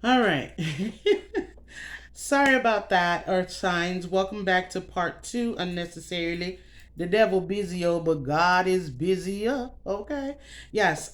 All right. Sorry about that, Earth signs. Welcome back to part two, unnecessarily. The devil busier, but God is busier. Okay. Yes.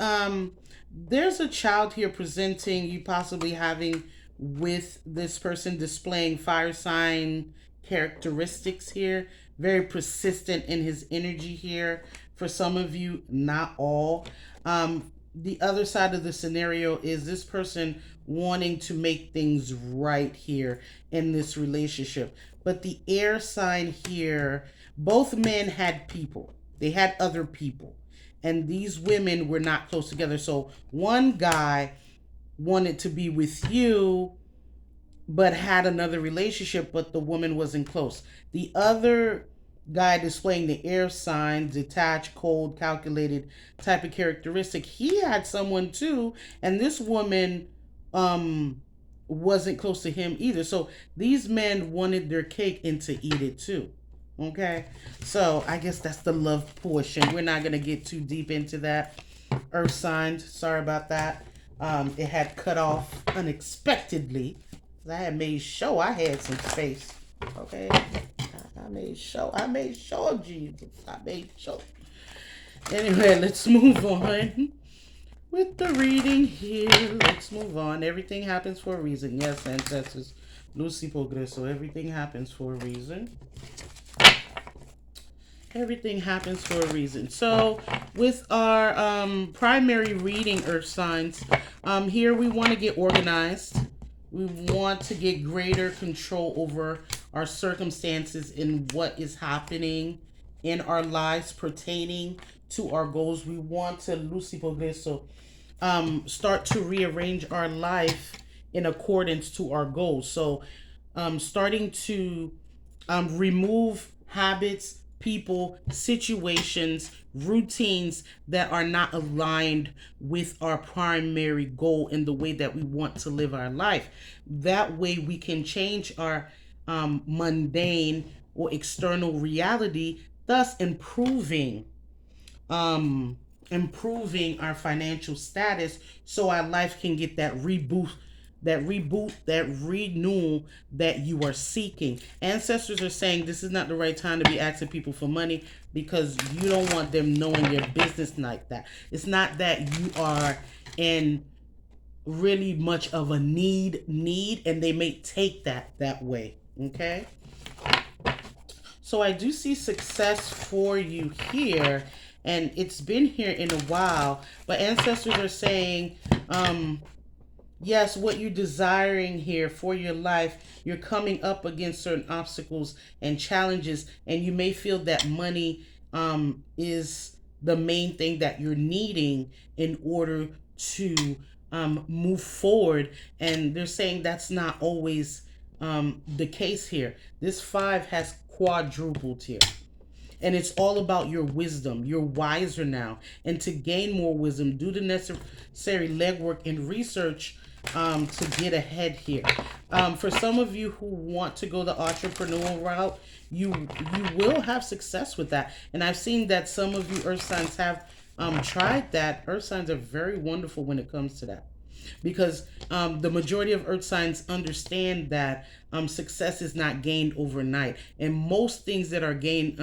There's a child here presenting you possibly having with this person displaying fire sign characteristics here. Very persistent in his energy here. For some of you, not all. The other side of the scenario is this person wanting to make things right here in this relationship. But the air sign here, both men had people, they had other people. And these women were not close together. So one guy wanted to be with you, but had another relationship, but the woman wasn't close. The other guy displaying the air sign, detached, cold, calculated type of characteristic, he had someone too, and this woman um wasn't close to him either. So these men wanted their cake and to eat it too. Okay, so I guess that's the love portion. We're not gonna get too deep into that. Earth signs, sorry about that. It had cut off unexpectedly. I had made sure I had some space. Okay, I made sure, Jesus. I made sure. Anyway, let's move on with the reading here. Let's move on. Everything happens for a reason. Yes, ancestors. Lucy Progreso. Everything happens for a reason. Everything happens for a reason. So, with our primary reading, Earth signs, here we want to get organized. We want to get greater control over our circumstances and what is happening in our lives pertaining to our goals. We want to, Lucy Progreso, start to rearrange our life in accordance to our goals. So, starting to remove habits, people, situations, routines that are not aligned with our primary goal in the way that we want to live our life. That way, we can change our mundane or external reality, thus improving our financial status so our life can get that renewal that you are seeking. Ancestors are saying this is not the right time to be asking people for money because you don't want them knowing your business like that. It's not that you are in really much of a need and they may take that way. Okay? So I do see success for you here, and it's been here in a while. But ancestors are saying, yes, what you're desiring here for your life, you're coming up against certain obstacles and challenges, and you may feel that money is the main thing that you're needing in order to move forward. And they're saying that's not always the case here. This five has quadrupled here. And it's all about your wisdom. You're wiser now. And to gain more wisdom, do the necessary legwork and research to get ahead here. For some of you who want to go the entrepreneurial route, you will have success with that. And I've seen that some of you earth signs have tried that. Earth signs are very wonderful when it comes to that because the majority of earth signs understand that success is not gained overnight, and most things that are gained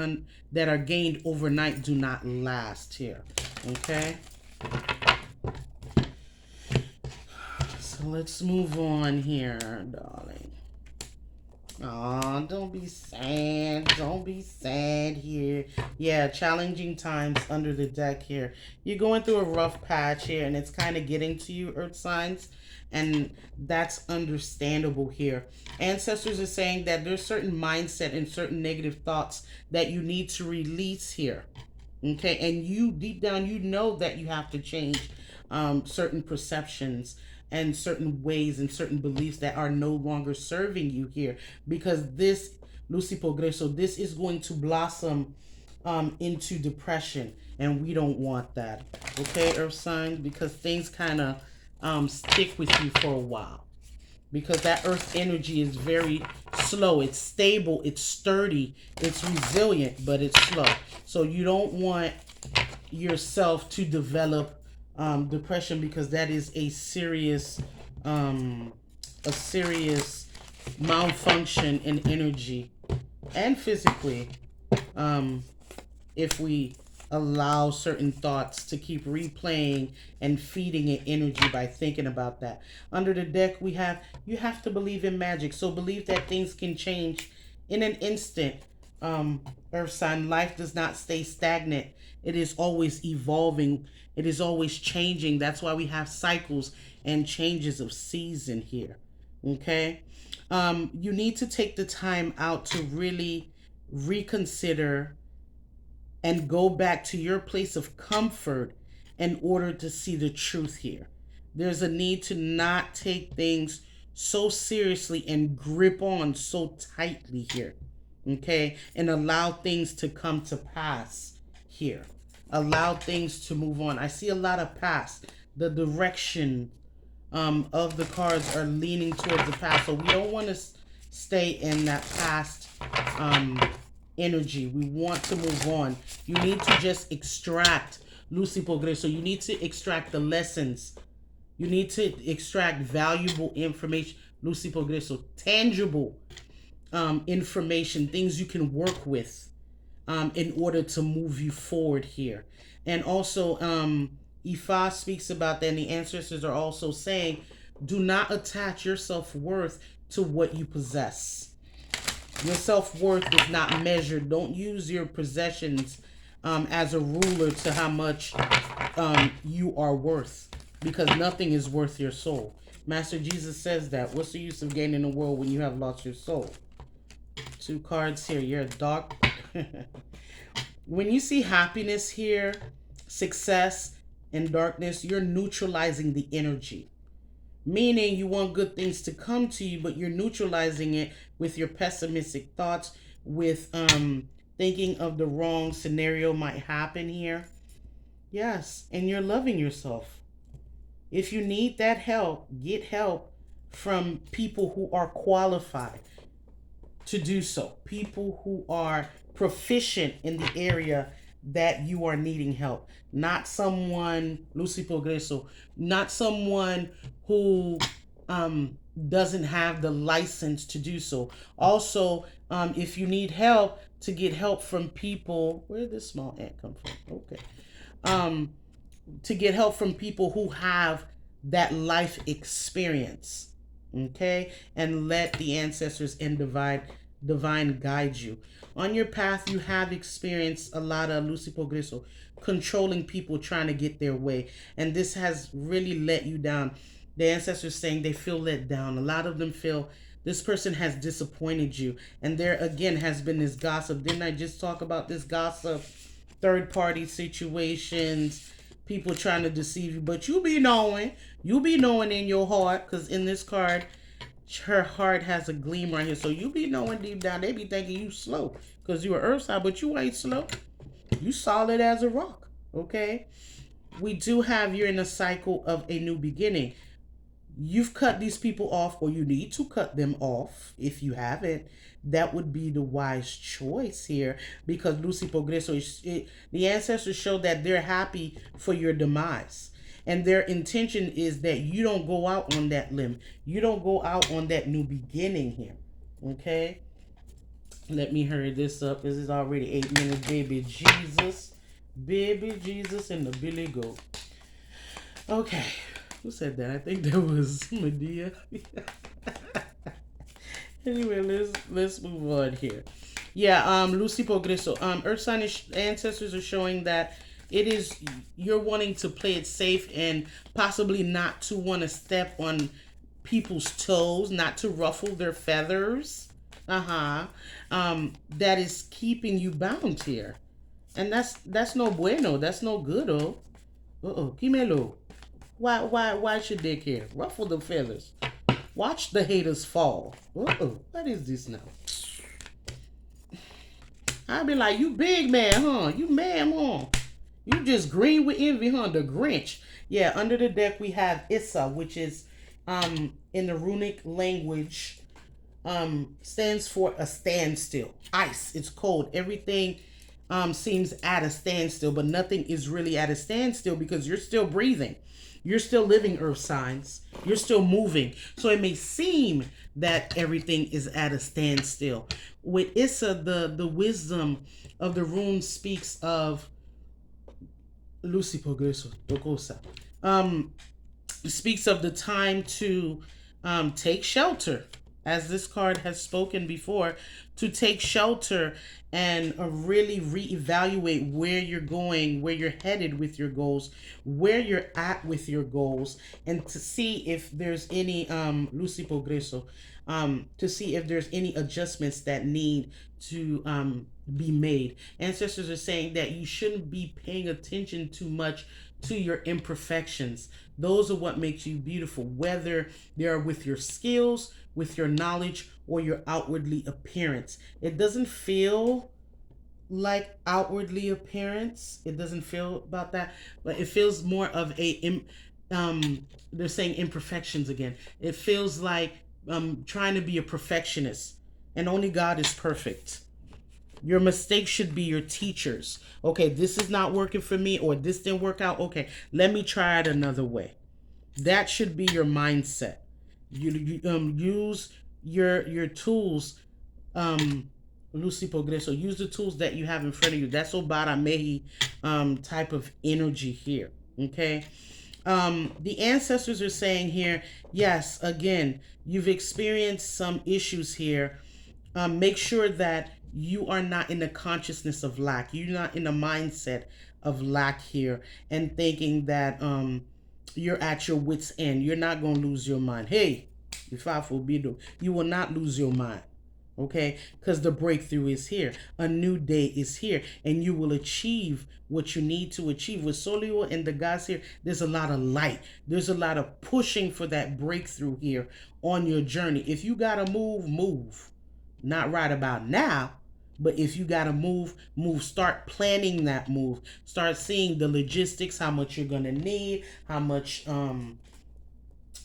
overnight do not last here. Okay, so let's move on here, darling. Oh, don't be sad. Don't be sad here. Yeah, challenging times under the deck here. You're going through a rough patch here, and it's kind of getting to you, Earth signs. And that's understandable here. Ancestors are saying that there's certain mindset and certain negative thoughts that you need to release here. Okay, and you deep down, you know that you have to change certain perceptions and certain ways and certain beliefs that are no longer serving you here because this Lucy Progreso, this is going to blossom into depression, and we don't want that. Okay, Earth signs, because things kind of stick with you for a while because that earth energy is very slow. It's stable, it's sturdy, it's resilient, but it's slow. So you don't want yourself to develop depression because that is a serious a serious malfunction in energy and physically, um, if we allow certain thoughts to keep replaying and feeding it energy by thinking about that. Under the deck, we have you have to believe in magic. So believe that things can change in an instant. Earth sign, life does not stay stagnant. It is always evolving. It is always changing. That's why we have cycles and changes of season here. Okay? You need to take the time out to really reconsider and go back to your place of comfort in order to see the truth here. There's a need to not take things so seriously and grip on so tightly here, okay? And allow things to come to pass here. Allow things to move on. I see a lot of past. The direction of the cards are leaning towards the past. So we don't want to stay in that past energy. We want to move on. You need to just extract Lucy Progreso. You need to extract the lessons. You need to extract valuable information. Lucy Progreso. Tangible information. Things you can work with in order to move you forward here. And also, Ifa speaks about that, and the ancestors are also saying, do not attach your self-worth to what you possess. Your self-worth is not measured. Don't use your possessions as a ruler to how much you are worth, because nothing is worth your soul. Master Jesus says that. What's the use of gaining the world when you have lost your soul? Two cards here. You're a dark. When you see happiness here, success, and darkness, you're neutralizing the energy. Meaning you want good things to come to you, but you're neutralizing it with your pessimistic thoughts, with thinking of the wrong scenario might happen here. Yes, and you're loving yourself. If you need that help, get help from people who are qualified to do so. People who are proficient in the area that you are needing help. Not someone, Lucy Progreso, not someone who doesn't have the license to do so. Also, if you need help, to get help from people, where did this small ant come from? Okay. To get help from people who have that life experience. Okay? And let the ancestors and divine guide you. On your path, you have experienced a lot of Lucy Progreso, controlling people trying to get their way. And this has really let you down. The ancestors saying they feel let down. A lot of them feel this person has disappointed you. And there again has been this gossip. Didn't I just talk about this gossip? Third party situations, people trying to deceive you. But you be knowing in your heart, because in this card, her heart has a gleam right here. So you be knowing deep down, they be thinking you slow because you are earth side, but you ain't slow. You solid as a rock. Okay? We do have, you're in a cycle of a new beginning. You've cut these people off, or you need to cut them off. If you haven't, that would be the wise choice here, because Lucy Progreso, the ancestors show that they're happy for your demise. And their intention is that you don't go out on that limb. You don't go out on that new beginning here. Okay? Let me hurry this up. This is already 8 minutes. Baby Jesus. Baby Jesus and the Billy Goat. Okay. Who said that? I think that was Medea. Anyway, let's move on here. Yeah, Lucy Progreso. Earth sign ancestors are showing that it is, you're wanting to play it safe and possibly not to want to step on people's toes, not to ruffle their feathers. That is keeping you bound here. And that's no bueno. That's no good, oh. Kimelo. Why should they care? Ruffle the feathers. Watch the haters fall. What is this now? I'd be like, you big man, huh? You mad, huh? You just green with envy, huh? The Grinch. Yeah, under the deck we have Issa, which is in the runic language stands for a standstill. Ice. It's cold. Everything seems at a standstill, but nothing is really at a standstill because you're still breathing. You're still living earth signs. You're still moving. So it may seem that everything is at a standstill. With Issa, the wisdom of the rune speaks of Lucy Progreso, Dokosa. Um, speaks of the time to take shelter, as this card has spoken before, to take shelter and really reevaluate where you're going, where you're headed with your goals, where you're at with your goals, and to see if there's any Lucy Progreso, to see if there's any adjustments that need to be made. Ancestors are saying that you shouldn't be paying attention too much to your imperfections. Those are what makes you beautiful, whether they are with your skills, with your knowledge, or your outwardly appearance. It doesn't feel like outwardly appearance. It doesn't feel about that, but it feels more of they're saying imperfections again. It feels like trying to be a perfectionist, and only God is perfect. Your mistakes should be your teachers. Okay, this is not working for me, or this didn't work out. Okay, let me try it another way. That should be your mindset. You use your tools, Lucy Progreso. Use the tools that you have in front of you. That's Obara Mehi type of energy here. Okay. The ancestors are saying here, yes, again, you've experienced some issues here. Make sure that you are not in the consciousness of lack. You're not in the mindset of lack here and thinking that you're at your wits' end. You're not going to lose your mind. Hey, you will not lose your mind. Okay, because the breakthrough is here, a new day is here, and you will achieve what you need to achieve. With Solio and the gods here, there's a lot of light, there's a lot of pushing for that breakthrough here on your journey. If you gotta move, move. Not right about now, but if you gotta move, move. Start planning that move. Start seeing the logistics, how much you're gonna need, how much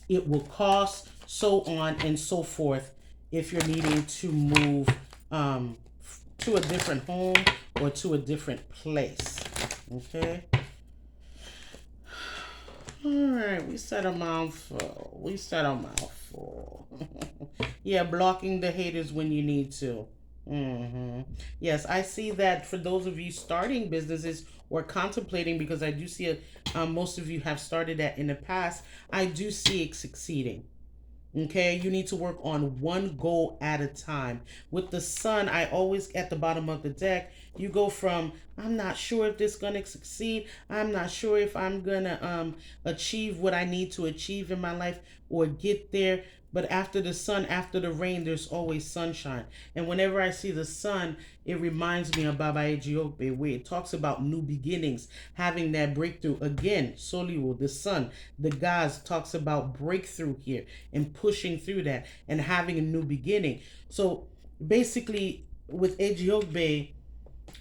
it will cost, so on and so forth, if you're needing to move to a different home or to a different place. Okay. All right, we said a mouthful. We said a mouthful. Yeah, blocking the haters when you need to. Yes, I see that for those of you starting businesses or contemplating, because I do see most of you have started that in the past. I do see it succeeding. Okay, you need to work on one goal at a time. With the sun, I always at the bottom of the deck, you go from I'm not sure if this gonna succeed. I'm not sure if I'm gonna achieve what I need to achieve in my life or get there. But after the sun, after the rain, there's always sunshine. And whenever I see the sun, it reminds me of Baba Ejiope, where it talks about new beginnings, having that breakthrough. Again, Soliwo, the sun, the gods talks about breakthrough here and pushing through that and having a new beginning. So basically, with Ejiope,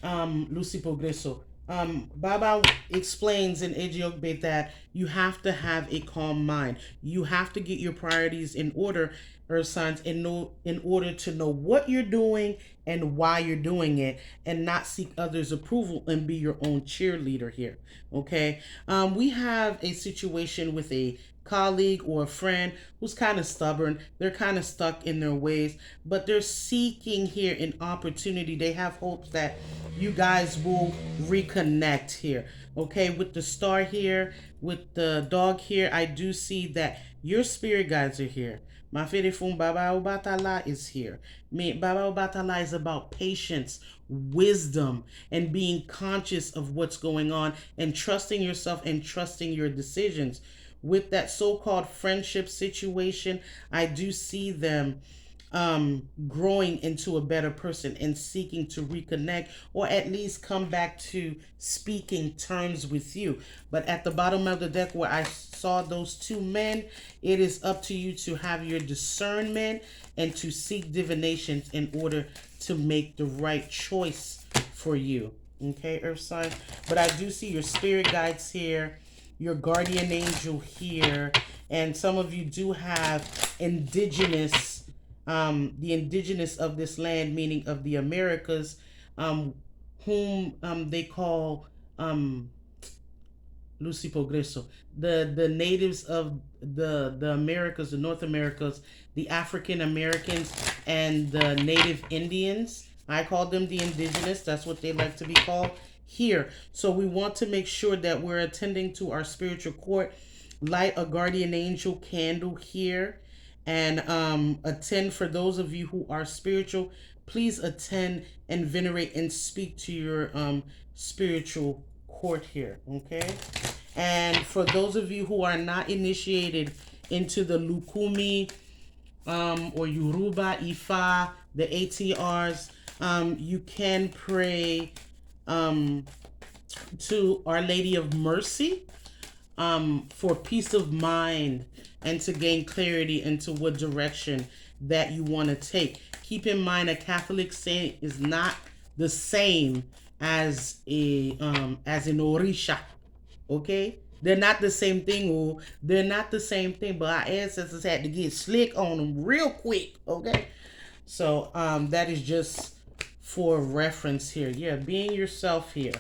Lucy Progreso, Baba explains in Ejiope that you have to have a calm mind. You have to get your priorities in order, earth signs, in order to know what you're doing and why you're doing it, and not seek others' approval and be your own cheerleader here. Okay. We have a situation with a colleague or a friend who's kind of stubborn. They're kind of stuck in their ways, but they're seeking here an opportunity. They have hopes that you guys will reconnect here. Okay, with the star here, with the dog here, I do see that your spirit guides are here. Mafirifun Baba Obatala is here. Baba Obatala is about patience, wisdom, and being conscious of what's going on and trusting yourself and trusting your decisions. With that so-called friendship situation, I do see them growing into a better person and seeking to reconnect or at least come back to speaking terms with you. But at the bottom of the deck where I saw those two men, it is up to you to have your discernment and to seek divinations in order to make the right choice for you. Okay, earth sign. But I do see your spirit guides here, your guardian angel here, and some of you do have indigenous, the indigenous of this land, meaning of the Americas, whom they call Lucy Progreso. The natives of the Americas, the North Americas, the African Americans, and the Native Indians. I call them the indigenous. That's what they like to be called here. So we want to make sure that we're attending to our spiritual court. Light a guardian angel candle here, and attend. For those of you who are spiritual, please attend and venerate and speak to your spiritual court here. Okay. And for those of you who are not initiated into the Lukumi or Yoruba Ifa, the ATRs, you can pray to Our Lady of Mercy for peace of mind and to gain clarity into what direction that you want to take. Keep in mind, a Catholic saint is not the same as as an Orisha. Okay? They're not the same thing, or they're not the same thing, but our ancestors had to get slick on them real quick. Okay? So that is just for reference here. Yeah, being yourself here.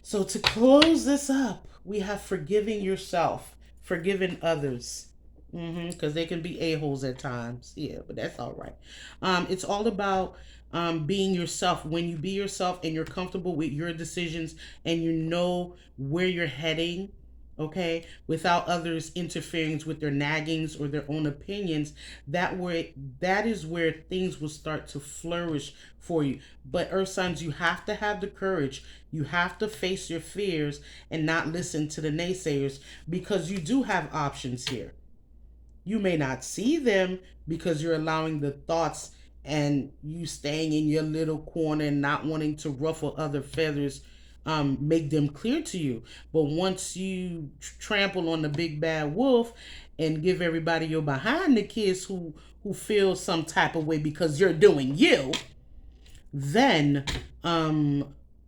So to close this up, we have forgiving yourself, forgiving others. Because they can be a-holes at times. Yeah, but that's all right. It's all about being yourself. When you be yourself and you're comfortable with your decisions and you know where you're heading, okay, without others interfering with their naggings or their own opinions, that is where things will start to flourish for you. But earth signs, you have to have the courage. You have to face your fears and not listen to the naysayers, because you do have options here. You may not see them because you're allowing the thoughts and you staying in your little corner and not wanting to ruffle other feathers make them clear to you. But once you trample on the big bad wolf and give everybody your behind the kiss who feel some type of way because you're doing you, then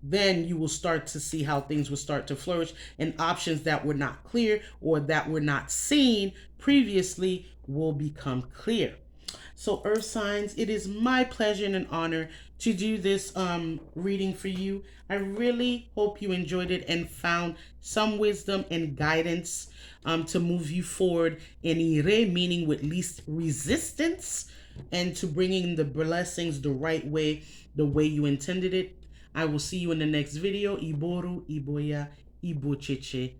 then you will start to see how things will start to flourish, and options that were not clear or that were not seen previously will become clear. So earth signs, it is my pleasure and an honor to do this reading for you. I really hope you enjoyed it and found some wisdom and guidance to move you forward in ire, meaning with least resistance, and to bringing the blessings the right way, the way you intended it. I will see you in the next video. Iboru, Iboya, Ibocheche.